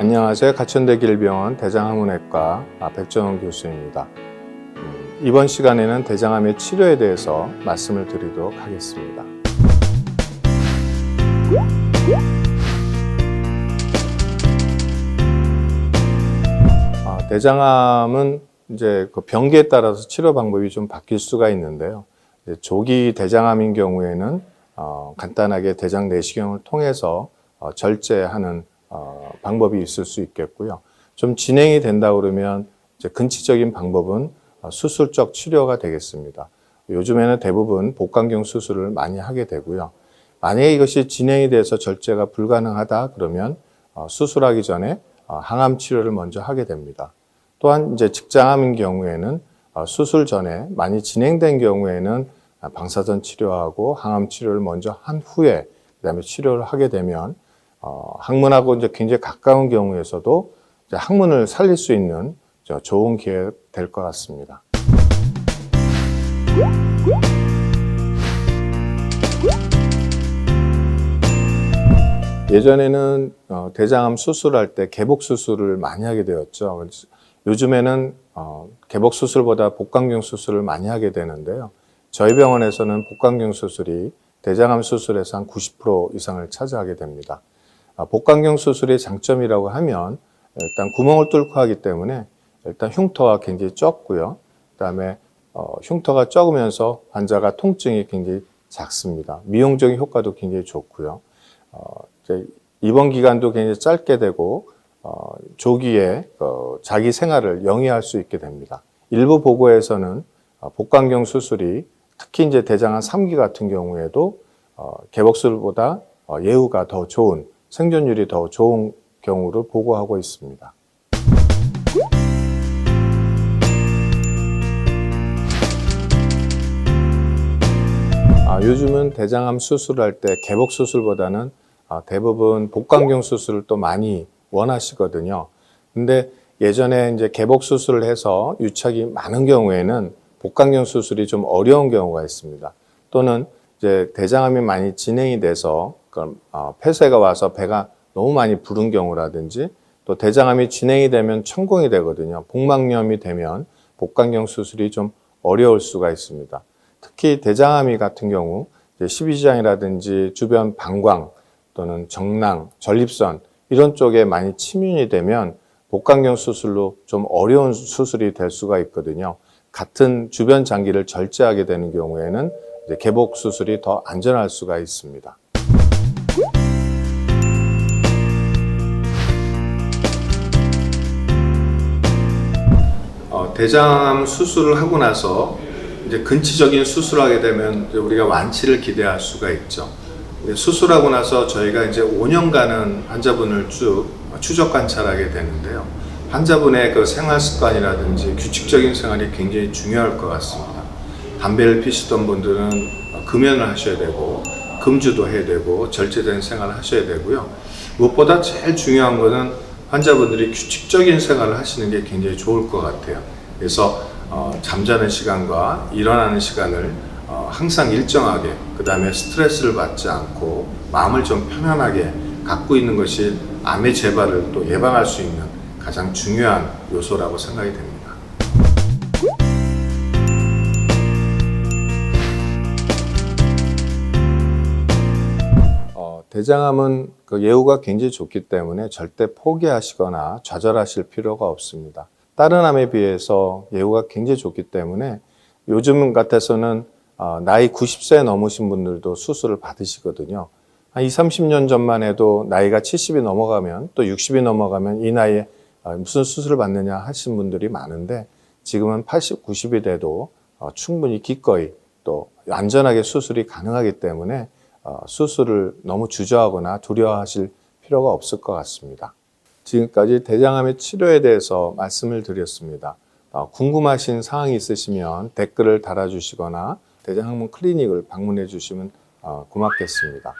안녕하세요. 가천대길병원 대장학문외과 백정원 교수입니다. 이번 시간에는 대장암의 치료에 대해서 말씀을 드리도록 하겠습니다. 대장암은 이제 그 병기에 따라서 치료 방법이 좀 바뀔 수가 있는데요. 조기 대장암인 경우에는 간단하게 대장 내시경을 통해서 절제하는 방법이 있을 수 있겠고요. 좀 진행이 된다 그러면 이제 근치적인 방법은 수술적 치료가 되겠습니다. 요즘에는 대부분 복강경 수술을 많이 하게 되고요. 만약에 이것이 진행이 돼서 절제가 불가능하다 그러면 수술하기 전에 항암 치료를 먼저 하게 됩니다. 또한 이제 직장암인 경우에는 수술 전에 많이 진행된 경우에는 방사선 치료하고 항암 치료를 먼저 한 후에 그다음에 치료를 하게 되면 항문하고 이제 굉장히 가까운 경우에서도 이제 항문을 살릴 수 있는 좋은 기회가 될 것 같습니다. 예전에는 대장암 수술할 때 개복 수술을 많이 하게 되었죠. 요즘에는 개복 수술보다 복강경 수술을 많이 하게 되는데요. 저희 병원에서는 복강경 수술이 대장암 수술에서 한 90% 이상을 차지하게 됩니다. 복강경 수술의 장점이라고 하면 일단 구멍을 뚫고 하기 때문에 일단 흉터가 굉장히 적고요. 그다음에 흉터가 적으면서 환자가 통증이 굉장히 작습니다. 미용적인 효과도 굉장히 좋고요. 이제 입원 기간도 굉장히 짧게 되고 조기에 자기 생활을 영위할 수 있게 됩니다. 일부 보고에서는 복강경 수술이 특히 이제 대장암 3기 같은 경우에도 개복술보다 예후가 더 좋은 생존율이 더 좋은 경우를 보고하고 있습니다. 요즘은 대장암 수술할 때 개복 수술보다는 대부분 복강경 수술을 또 많이 원하시거든요. 근데 예전에 이제 개복 수술을 해서 유착이 많은 경우에는 복강경 수술이 좀 어려운 경우가 있습니다. 또는 이제 대장암이 많이 진행이 돼서 폐쇄가 와서 배가 너무 많이 부른 경우라든지 또 대장암이 진행이 되면 천공이 되거든요. 복막염이 되면 복강경 수술이 좀 어려울 수가 있습니다. 특히 대장암이 같은 경우 12지장이라든지 주변 방광 또는 정낭, 전립선 이런 쪽에 많이 침윤이 되면 복강경 수술로 좀 어려운 수술이 될 수가 있거든요. 같은 주변 장기를 절제하게 되는 경우에는 이제 개복 수술이 더 안전할 수가 있습니다. 대장암 수술을 하고 나서 이제 근치적인 수술을 하게 되면 우리가 완치를 기대할 수가 있죠. 수술하고 나서 저희가 이제 5년간은 환자분을 쭉 추적 관찰하게 되는데요. 환자분의 그 생활 습관이라든지 규칙적인 생활이 굉장히 중요할 것 같습니다. 담배를 피시던 분들은 금연을 하셔야 되고 금주도 해야 되고 절제된 생활을 하셔야 되고요. 무엇보다 제일 중요한 것은 환자분들이 규칙적인 생활을 하시는 게 굉장히 좋을 것 같아요. 그래서 잠자는 시간과 일어나는 시간을 항상 일정하게, 그 다음에 스트레스를 받지 않고 마음을 좀 편안하게 갖고 있는 것이 암의 재발을 또 예방할 수 있는 가장 중요한 요소라고 생각이 됩니다. 대장암은 그 예후가 굉장히 좋기 때문에 절대 포기하시거나 좌절하실 필요가 없습니다. 다른 암에 비해서 예후가 굉장히 좋기 때문에 요즘 같아서는 나이 90세 넘으신 분들도 수술을 받으시거든요. 한 20, 30년 전만 해도 나이가 70이 넘어가면 또 60이 넘어가면 이 나이에 무슨 수술을 받느냐 하신 분들이 많은데 지금은 80, 90이 돼도 충분히 기꺼이 또 안전하게 수술이 가능하기 때문에 수술을 너무 주저하거나 두려워하실 필요가 없을 것 같습니다. 지금까지 대장암의 치료에 대해서 말씀을 드렸습니다. 궁금하신 사항이 있으시면 댓글을 달아주시거나 대장학문 클리닉을 방문해 주시면 고맙겠습니다.